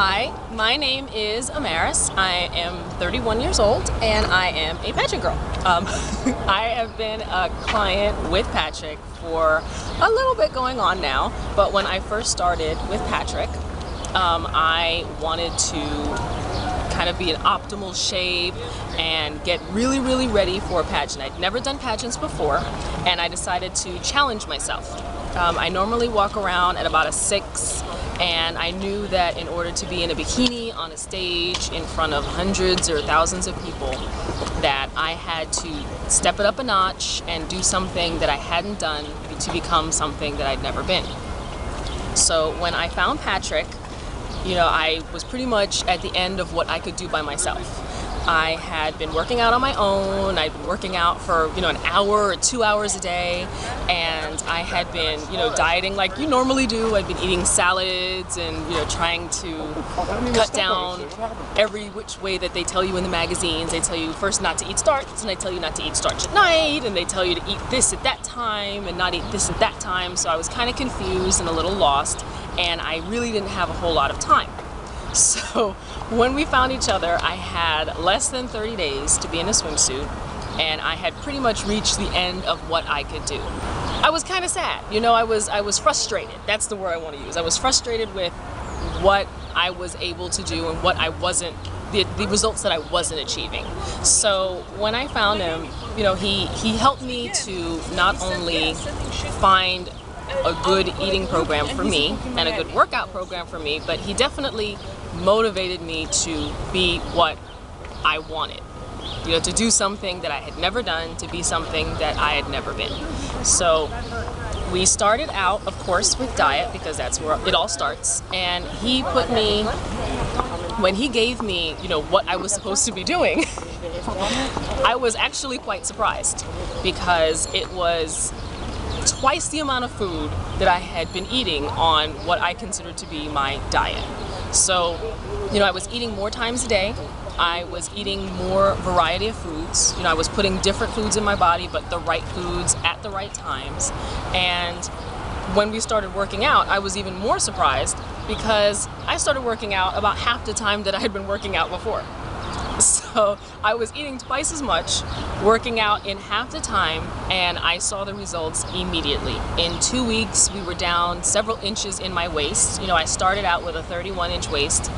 Hi, my name is Amaris. I am 31 years old and I am a pageant girl. I have been a client with Patrick for a little bit going on now, but when I first started with Patrick, I wanted to kind of be in optimal shape and get really ready for a pageant. I'd never done pageants before and I decided to challenge myself. I normally walk around at about a 6, and I knew that in order to be in a bikini on a stage in front of hundreds or thousands of people, that I had to step it up a notch and do something that I hadn't done to become something that I'd never been. So when I found Patrick, I was pretty much at the end of what I could do by myself. I had been working out on my own. I'd been working out for, an hour or 2 hours a day, and I had been, dieting like you normally do. I'd been eating salads and, trying to cut down every which way that they tell you in the magazines. They tell you first not to eat starch, and they tell you not to eat starch at night, and they tell you to eat this at that time and not eat this at that time. So I was kind of confused and a little lost, and I really didn't have a whole lot of time. So when we found each other, I had less than 30 days to be in a swimsuit, and I had pretty much reached the end of what I could do. I was kind of sad, I was frustrated. That's the word I want to use. I was frustrated with what I was able to do and what I wasn't, the results that I wasn't achieving. So when I found him, he helped me to not only find a good eating program for me and a good workout program for me, but he definitely motivated me to be what I wanted. To do something that I had never done, to be something that I had never been. So we started out, of course, with diet, because that's where it all starts. And he put me, when he gave me, what I was supposed to be doing, I was actually quite surprised, because it was twice the amount of food that I had been eating on what I considered to be my diet. So, I was eating more times a day. I was eating more variety of foods. I was putting different foods in my body, but the right foods at the right times. And when we started working out, I was even more surprised, because I started working out about half the time that I had been working out before. So I was eating twice as much, working out in half the time, and I saw the results immediately. In 2 weeks, we were down several inches in my waist. I started out with a 31-inch waist,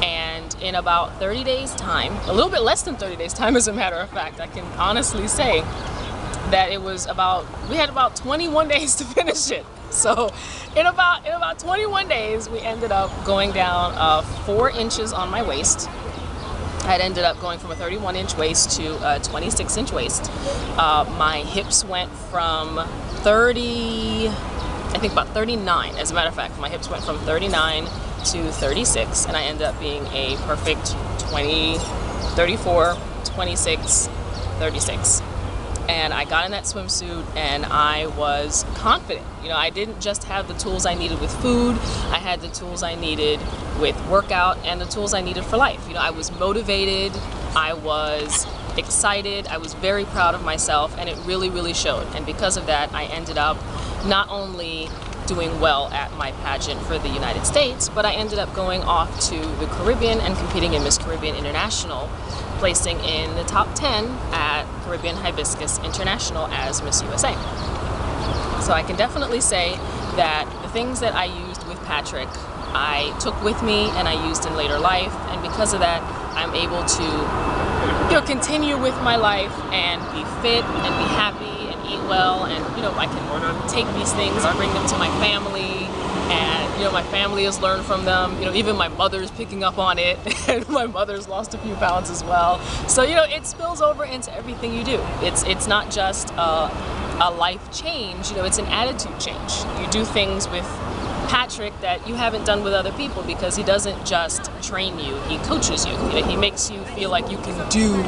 and in about 30 days time, a little bit less than 30 days time as a matter of fact, I can honestly say that we had about 21 days to finish it. So in about 21 days, we ended up going down 4 inches on my waist. I ended up going from a 31-inch waist to a 26-inch waist. My hips went from about 39, as a matter of fact. My hips went from 39 to 36, and I ended up being a perfect 34, 26, 36. And I got in that swimsuit and I was confident. I didn't just have the tools I needed with food, I had the tools I needed with workout and the tools I needed for life. I was motivated, I was excited, I was very proud of myself, and it really showed. And because of that, I ended up not only doing well at my pageant for the United States, but I ended up going off to the Caribbean and competing in Miss Caribbean International, placing in the top 10 at Caribbean Hibiscus International as Miss USA. So I can definitely say that the things that I used with Patrick, I took with me and I used in later life, and because of that, I'm able to continue with my life and be fit and be happy and eat well, and I can take these things and bring them to my family, and my family has learned from them. Even my mother's picking up on it, and my mother's lost a few pounds as well. So it spills over into everything you do. It's not just a life change, it's an attitude change. You do things with Patrick that you haven't done with other people, because he doesn't just train you, he coaches you. He makes you feel like you can do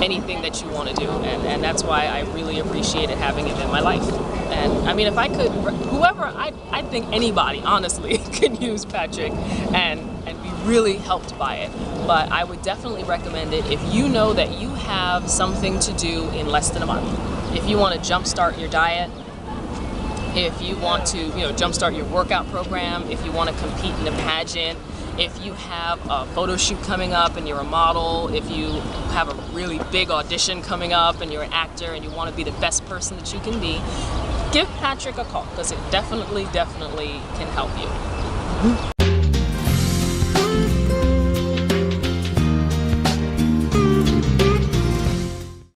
anything that you want to do, and that's why I really appreciated having him in my life. And I mean, if I could, I think anybody honestly can use Patrick and be really helped by it. But I would definitely recommend it if you know that you have something to do in less than a month. If you want to jumpstart your diet, if you want to, jumpstart your workout program, if you want to compete in a pageant, If you have a photo shoot coming up and you're a model, if you have a really big audition coming up and you're an actor and you want to be the best person that you can be, give Patrick a call, because it definitely can help you.